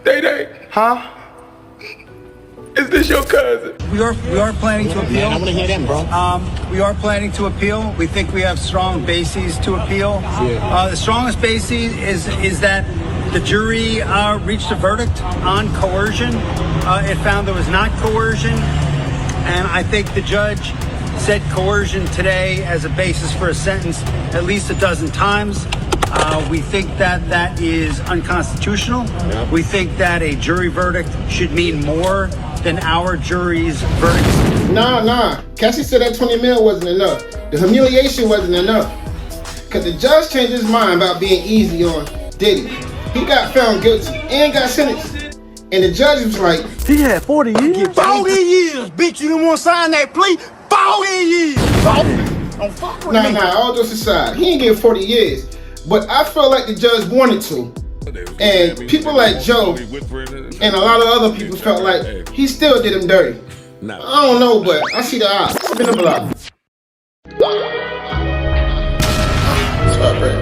Day. Huh? Is this your cousin? We are planning to appeal. Man, I want to hear them, bro. We are planning to appeal. We think we have strong bases to appeal. The strongest basis is that the jury reached a verdict on coercion. It found there was not coercion, and I think the judge said coercion today as a basis for a sentence at least a dozen times. We think that is unconstitutional. Yeah. We think that a jury verdict should mean more than our jury's verdict. Nah. Cassie said that 20 mil wasn't enough. The humiliation wasn't enough. Because the judge changed his mind about being easy on Diddy. He got found guilty and got sentenced. And the judge was like, he had 40 years? 40 years, bitch. You didn't want to sign that plea? 40 years. Don't fuck with me. Nah, all jokes aside, he didn't get 40 years. But I felt like the judge wanted to. And people like Joe and a lot of other people felt like he still did him dirty. I don't know, but I see the odds. Spin the block. Swap break.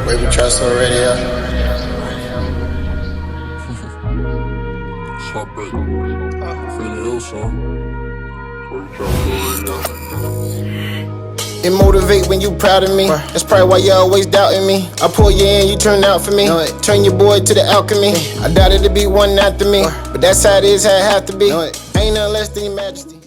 Wavy Trust on radio. Swap break. Feeling ill, son. It motivate when you proud of me. That's probably why you always doubting me. I pull you in, you turn out for me. Turn your boy to the alchemy. I doubted to be one after me, but that's how it is, how it have to be. Ain't nothing less than your majesty.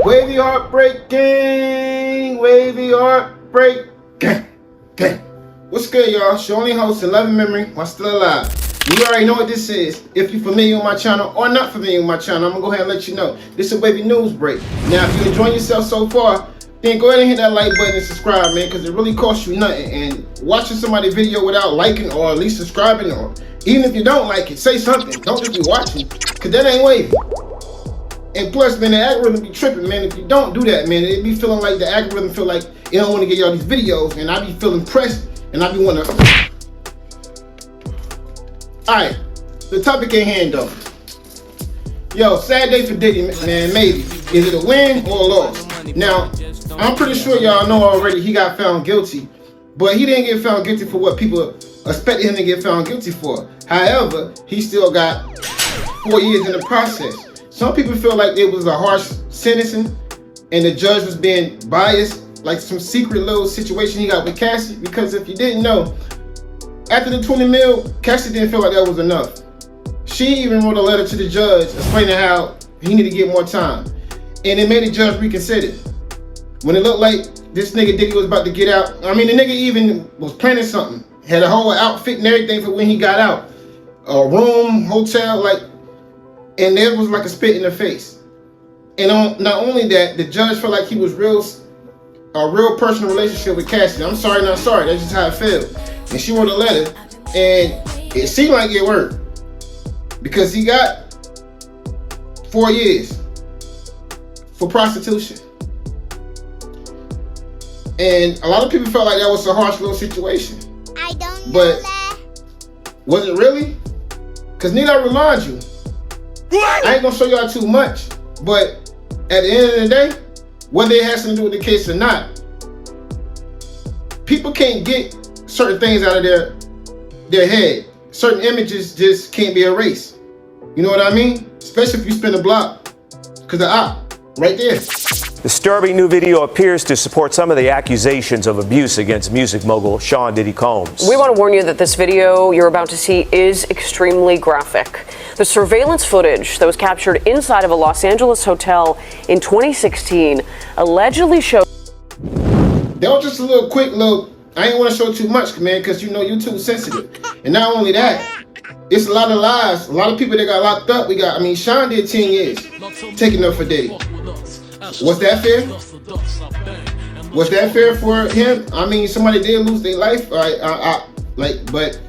Wavy HeartBreak Gang. Wavy HeartBreak Gang. What's good, y'all? It's your only host in loving memory while still alive. You already know what this is. If you're familiar with my channel or not familiar with my channel, I'm gonna go ahead and let you know. This is Wavy News Break. Now, if you're enjoying yourself so far, then go ahead and hit that like button and subscribe, man, because it really costs you nothing. And watching somebody's video without liking or at least subscribing, or even if you don't like it, say something. Don't just be watching, because that ain't wavy. And plus, man, the algorithm be tripping, man. If you don't do that, man, it be feeling like the algorithm feel like it don't want to get y'all these videos, and I be feeling pressed, and I be wanna. Alright, the topic at hand though. Yo, sad day for Diddy, man, maybe. Is it a win or a loss? Now, I'm pretty sure y'all know already he got found guilty, but he didn't get found guilty for what people expected him to get found guilty for. However, he still got 4 years in the process. Some people feel like it was a harsh sentencing and the judge was being biased, like some secret little situation he got with Cassie, because if you didn't know, after the 20 mil, Cassie didn't feel like that was enough. She even wrote a letter to the judge explaining how he needed to get more time. And it made the judge reconsider. When it looked like this nigga Diddy was about to get out, I mean, the nigga even was planning something. Had a whole outfit and everything for when he got out. A room, hotel, like, and there was like a spit in the face. And not only that, the judge felt like he was a real personal relationship with Cassie. I'm sorry, not sorry. That's just how it felt. And she wrote a letter, and it seemed like it worked. Because he got 4 years for prostitution. And a lot of people felt like that was a harsh little situation. I don't know but that. Was it really? Because need I remind you, I ain't gonna show y'all too much, but at the end of the day, whether it has something to do with the case or not, people can't get certain things out of their head. Certain images just can't be erased. You know what I mean? Especially if you spin a block, because the op, right there. Disturbing new video appears to support some of the accusations of abuse against music mogul Sean Diddy Combs. We want to warn you that this video you're about to see is extremely graphic. The surveillance footage that was captured inside of a Los Angeles hotel in 2016 allegedly showed... That was just a little quick little... I ain't want to show too much, man, because you know YouTube sensitive. And not only that, it's a lot of lives. A lot of people that got locked up. Shyne did 10 years, taking up for Diddy. Was that fair? Was that fair for him? I mean, somebody did lose their life. But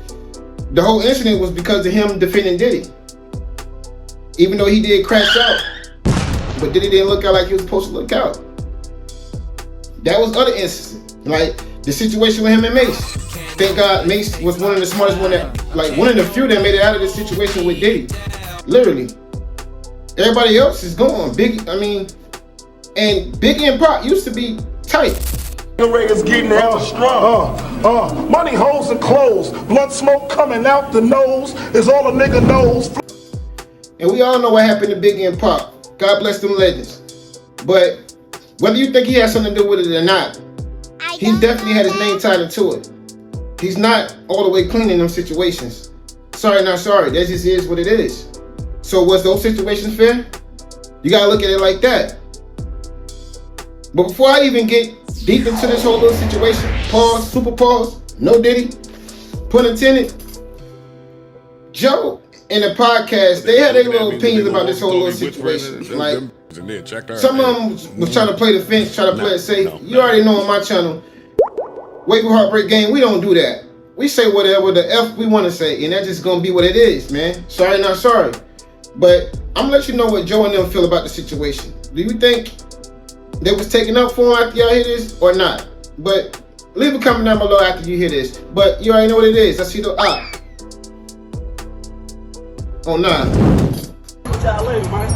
the whole incident was because of him defending Diddy. Even though he did crash out, but Diddy didn't look out like he was supposed to look out. That was other instances, like the situation with him and Mace. Thank God Mace was one of the smartest one of the few that made it out of this situation with Diddy. Literally. Everybody else is gone. Biggie, and Biggie and Pop used to be tight. is getting hella strong. Money, hoes, and clothes. Blunt smoke coming out the nose is all a nigga knows. And we all know what happened to Biggie and Pop. God bless them legends. But whether you think he has something to do with it or not, he definitely had his name tied into it. He's not all the way clean in them situations. Sorry, not sorry. That just is what it is. So was those situations fair? You gotta look at it like that. But before I even get deep into this whole little situation, pause, super pause, no Diddy, pun intended, Joe and the podcast, they had their little opinions about this whole little situation. Like, some of them was trying to play the fence, try to play it safe. You already know on my channel, Wavy HeartBreak Gang, we don't do that. We say whatever the F we want to say, and that's just gonna be what it is, man. Sorry, not sorry. But I'm gonna let you know what Joe and them feel about the situation. Do you think they was taken up for him after y'all hear this or not? But leave a comment down below after you hear this. But you already know what it is. I see the Oh nah. What y'all later, man?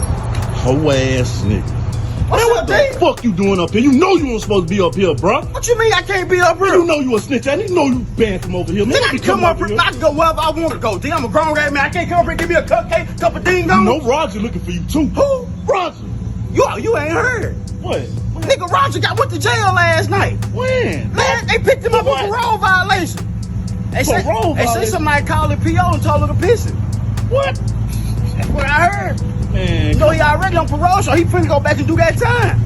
Hoe ass nigga. What the fuck you doing up here? You know you weren't supposed to be up here, bro. What you mean I can't be up here? You know you a snitch, and you know you banned from over here, man. I can come up here. I can go wherever I want to go. Then I'm a grown ass man. I can't come up here and give me a cupcake, cup of ding dong. You know Roger looking for you too. Who? Roger. You ain't heard. What? Nigga, Roger went to jail last night. When? Man, they picked him up for parole violation. They say somebody called the PO and told her to piss him. What? That's what I heard. Man, you know he already on parole, so he finna go back and do that time.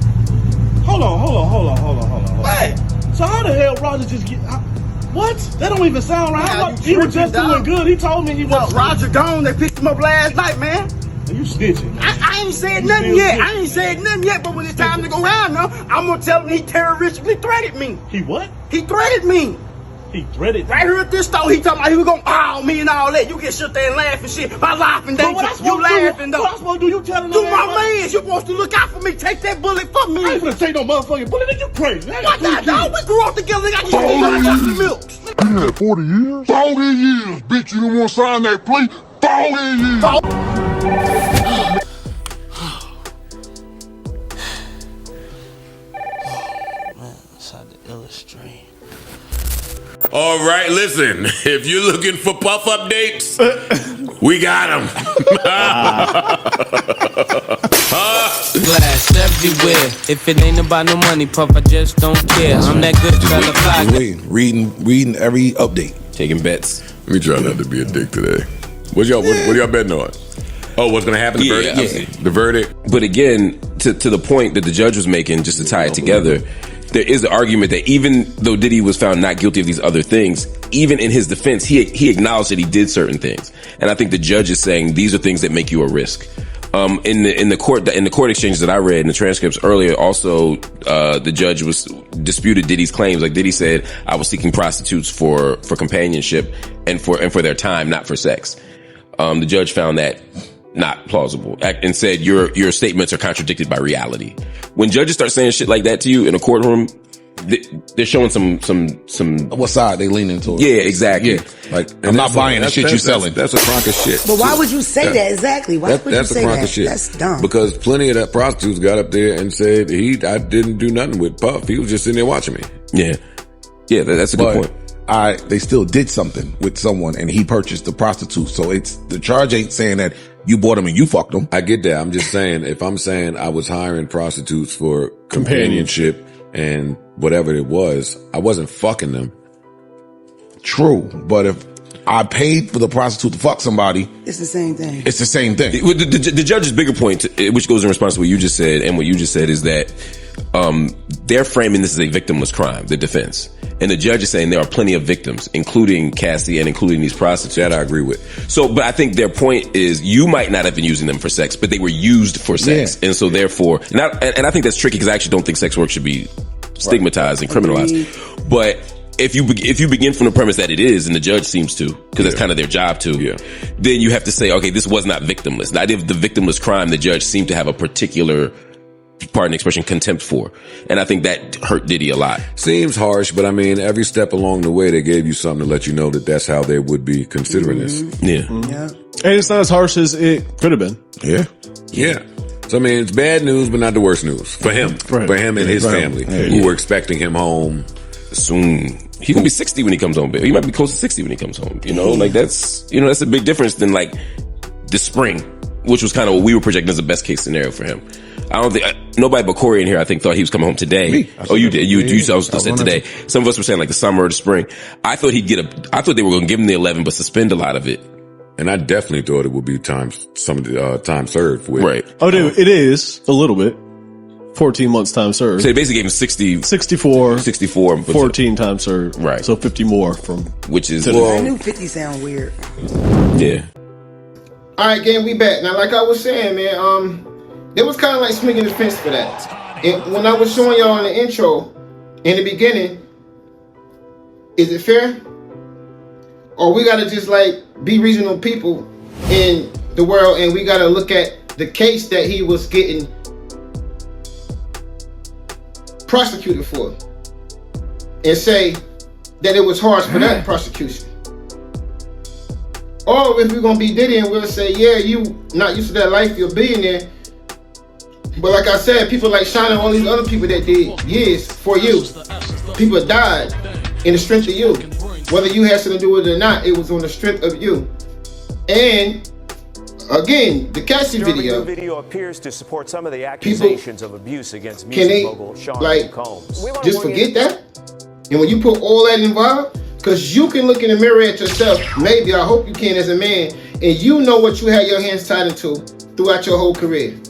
Hold on. What? So how the hell Roger just get... What? That don't even sound right. He was just doing good. He told me he was... Roger gone. They picked him up last night, man. You snitching. I ain't said nothing yet. But when it's time to go around now, I'm gonna tell him he terroristically threatened me. He what? He threatened me. He threatened right here at this store. He talking about he was gonna owl me and all that. You can sit there and laugh and shit. My laughing day. You laughing though. What I'm supposed to do? You telling do my man. You supposed to look out for me. Take that bullet from me. I ain't gonna take no motherfucking bullet. You crazy? What that dog? We grew up together. I got 40 milk. You had 40 years? 40 years, bitch. You didn't want to sign that plea? 40 years. Illustrate. All right, listen. If you're looking for Puff updates, we got them. Glass everywhere. If it ain't about no money, Puff, I just don't care. I'm that good fella fly. Reading every update. Taking bets. Let me try not to be a dick today. What y'all betting on? Oh, what's gonna happen? The verdict. The verdict. But again, to the point that the judge was making, just to tie it together, there is the argument that even though Diddy was found not guilty of these other things, even in his defense, he acknowledged that he did certain things. And I think the judge is saying these are things that make you a risk. In the court exchanges that I read in the transcripts earlier, also the judge disputed Diddy's claims. Like Diddy said, I was seeking prostitutes for companionship and for their time, not for sex. The judge found that not plausible and said your statements are contradicted by reality. When judges start saying shit like that to you in a courtroom, they're showing some what side they leaning towards. Yeah, exactly. Yeah. Like, I'm not buying the shit you selling. That's a crock of shit. But why would you say that exactly? Why would you say that? Of shit. That's dumb. Because plenty of that prostitutes got up there and said I didn't do nothing with Puff. He was just sitting there watching me. Yeah, that's a good point. They still did something with someone, and he purchased the prostitute. So the charge ain't saying that you bought them and you fucked them. I get that. I'm just saying, if I'm saying I was hiring prostitutes for companionship and whatever it was, I wasn't fucking them. True, but if I paid for the prostitute to fuck somebody, it's the same thing. It's the same thing. The judge's bigger point, which goes in response to what you just said and what you just said, is that they're framing this as a victimless crime, the defense. And the judge is saying there are plenty of victims, including Cassie and including these prostitutes. That I agree with. So, but I think their point is you might not have been using them for sex, but they were used for sex. Yeah. And so therefore, and I think that's tricky because I actually don't think sex work should be stigmatized and criminalized. But if you begin from the premise that it is, and the judge seems to, because that's kind of their job too, then you have to say, okay, this was not victimless. The idea of the victimless crime, the judge seemed to have a particular, pardon the expression, contempt for. And I think that hurt Diddy a lot. Seems harsh, but I mean, every step along the way, they gave you something to let you know that that's how they would be considering this. Yeah. And it's not as harsh as it could have been. Yeah. So I mean, it's bad news, but not the worst news for him. For him and his family, who were expecting him home soon. He's gonna be 60 when he comes home. He might be close to 60 when he comes home. You know, like that's a big difference than like the spring, which was kind of what we were projecting as the best case scenario for him. I don't think nobody but Corey in here, I think, thought he was coming home today. Me. Oh, you did. You also said today. Some of us were saying like the summer or the spring. I thought I thought they were going to give him the 11, but suspend a lot of it. And I definitely thought it would be time served with. Right. Oh, dude, it is a little bit. 14 months time served. So they basically gave him 64, 14 time served. Right. So 50 more from. Which is. I knew 50 sound weird. Yeah. All right, gang, we back. Now, like I was saying, man, it was kind of like swinging the fence for that. And when I was showing y'all in the intro, in the beginning, is it fair? Or we gotta just like be reasonable people in the world, and we gotta look at the case that he was getting prosecuted for, and say that it was harsh for that prosecution. Or if we're gonna be Diddy and we'll say, yeah, you not used to that life, you're a billionaire. But like I said, people like Shyne and all these other people that did years for you, people died in the strength of you. Whether you had something to do with it or not, it was on the strength of you. And again, the Cassie video. The video appears to support some of the accusations of abuse against music mogul Shyne Combs. Just forget that? And when you put all that involved, because you can look in the mirror at yourself, maybe, I hope you can as a man, and you know what you had your hands tied into throughout your whole career.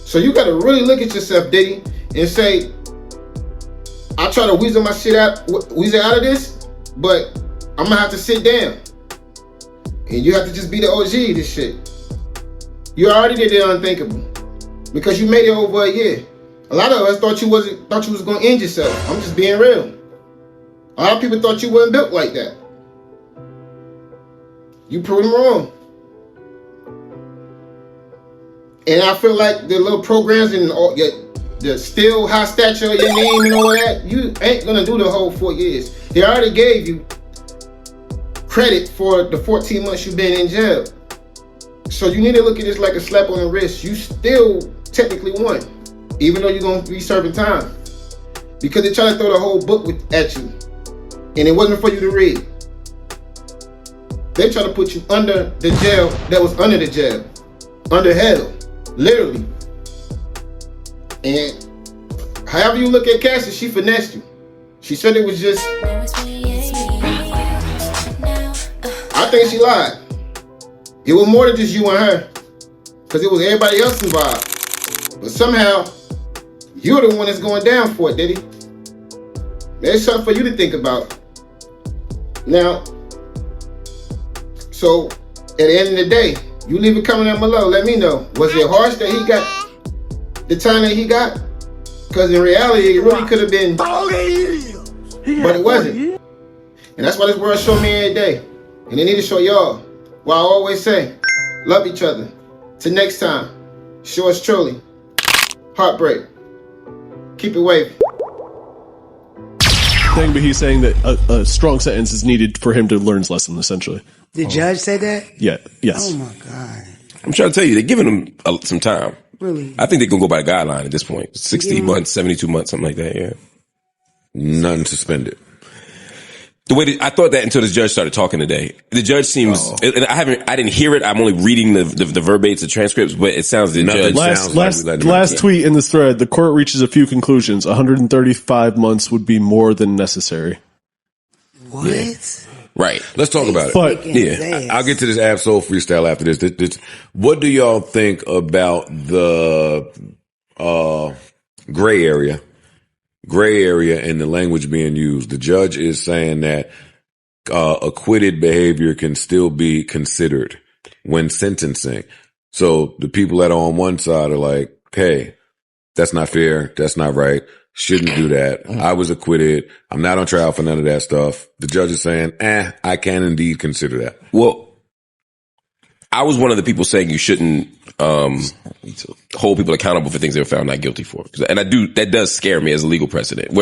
So you got to really look at yourself, Diddy, and say, I try to weasel my shit out, weasel out of this, but I'm going to have to sit down. And you have to just be the OG of this shit. You already did the unthinkable because you made it over a year. A lot of us thought you was going to end yourself. I'm just being real. A lot of people thought you wasn't built like that. You proved them wrong. And I feel like the little programs and all, the still high stature of your name and all that, you ain't gonna do the whole 4 years. They already gave you credit for the 14 months you've been in jail. So you need to look at this like a slap on the wrist. You still technically won, even though you're gonna be serving time. Because they try to throw the whole book at you. And it wasn't for you to read. They try to put you under the jail that was under the jail. Under hell. Literally. And however you look at Cassie, she finessed you. She said it was just... I think she lied. It was more than just you and her. Because it was everybody else involved. But somehow, you're the one that's going down for it, Diddy. There's something for you to think about. Now, so at the end of the day, you leave it coming down below. Let me know. Was it harsh that he got the time that he got? Because in reality, it really could have been, but it wasn't. And that's why this world show me every day. And they need to show y'all. Why I always say, love each other. Till next time, yours truly, Heartbreak. Keep it wavy. Thing, but he's saying that a strong sentence is needed for him to learn his lesson, essentially. The judge said that? Yeah. Yes. Oh my God. I'm trying to tell you, they're giving him some time. Really? I think they're going to go by the guideline at this point. 60 months, 72 months, something like that, yeah. None suspended. The way I thought that until this judge started talking today. The judge seems, and I didn't hear it. I'm only reading the verbates, the transcripts, but it sounds the judge. Last tweet in this thread, the court reaches a few conclusions. 135 months would be more than necessary. What? Yeah. Right. Let's talk about it. But yeah, I'll get to this Absol freestyle after this. What do y'all think about the gray area and the language being used? The judge is saying that acquitted behavior can still be considered when sentencing. So the people that are on one side are like, hey, that's not fair. That's not right. Shouldn't do that. I was acquitted. I'm not on trial for none of that stuff. The judge is saying, I can indeed consider that. Well, I was one of the people saying you shouldn't hold people accountable for things they were found not guilty for. And that does scare me as a legal precedent.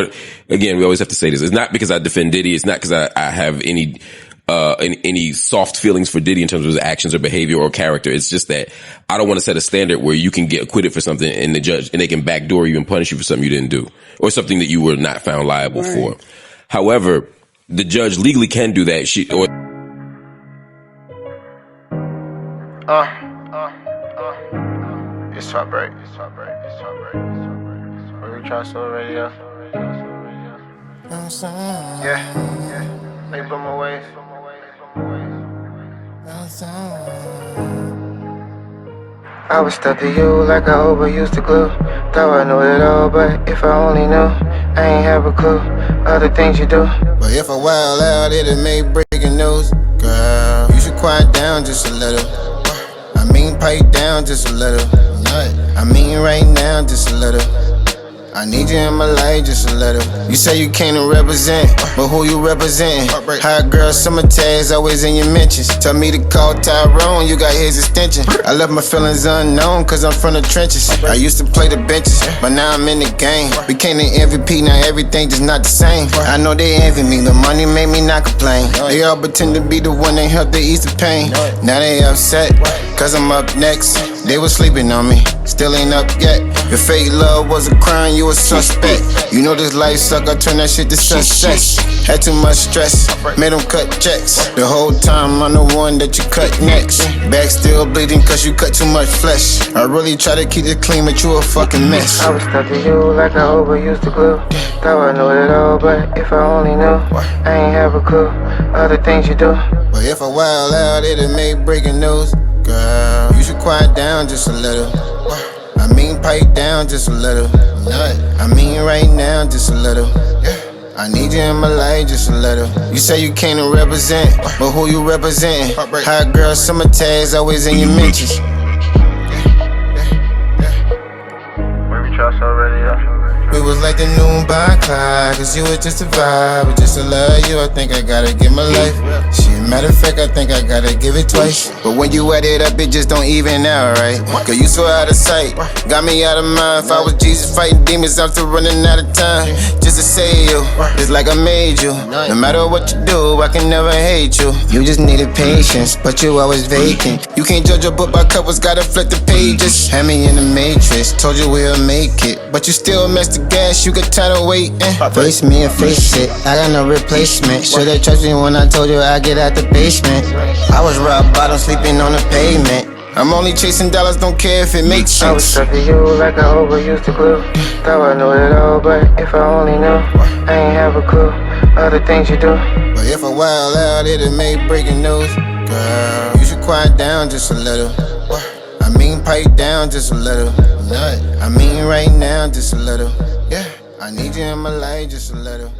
Again, we always have to say this. It's not because I defend Diddy. It's not because I have any any soft feelings for Diddy in terms of his actions or behavior or character. It's just that I don't want to set a standard where you can get acquitted for something and they can backdoor you and punish you for something you didn't do or something that you were not found liable for. However, the judge legally can do that. It's HeartBreak. Wavy Transfer Radio. Yeah. They put my ways. I was stuck to you like I overused the glue. Thought I knew it all, but if I only knew, I ain't have a clue. Other things you do. But if I wild out, it'll make breaking news. Girl, you should quiet down just a little. I mean, pipe down just a little. I mean, right now, just a little. I need you in my life just a little. You say you came to represent, but who you representing? Hot girl, summer tags always in your mentions. Tell me to call Tyrone, you got his extension. I left my feelings unknown, cause I'm from the trenches. I used to play the benches, but now I'm in the game. Became the MVP, now everything just not the same. I know they envy me, the money made me not complain. They all pretend to be the one that helped to ease the pain. Now they upset, cause I'm up next. They was sleeping on me, still ain't up yet. Your fake love was a crime, you a suspect. You know this life suck, I turn that shit to success. Had too much stress, made them cut checks. The whole time I'm the one that you cut next. Back still bleeding cause you cut too much flesh. I really try to keep it clean, but you a fucking mess. I was stuck to you like I overused the glue. Thought I knew it all, but if I only knew, I ain't have a clue. Other things you do. But if I wild out, it'll make breaking news. Girl, you should quiet down just a little. I mean, pipe down just a little. I mean, right now, just a little. I need you in my life just a little. You say you came to represent, but who you representing? Hot girl, summer tags always in your mentions. Wavy Transfer Radio. We was like the noon by clock, cause you was just a vibe. But just to love you, I think I gotta give my life. Shit, matter of fact, I think I gotta give it twice. But when you add it up, it just don't even out, right? Cause you so out of sight, got me out of mind. If I was Jesus fighting demons, I'm still running out of time. Just to say you, it's like I made you. No matter what you do, I can never hate you. You just needed patience, but you always vacant. You can't judge a book by covers, gotta flip the pages. Had me in the matrix, told you we'll make it, but you still messed the gas, you got tired of waiting. Face me and face it, I got no replacement. Should've trusted me when I told you I'd get out the basement. I was rock bottom, sleeping on the pavement. I'm only chasing dollars, don't care if it makes sense. I was stuck to you like I overused the glue. Thought I knew it all, but if I only knew, I ain't have a clue. Other things you do. But if I wild out, it'll make breaking news. Girl, you should quiet down just a little. I mean, pipe down just a little. I mean, right now, just a little. Yeah, I need you in my life just a little.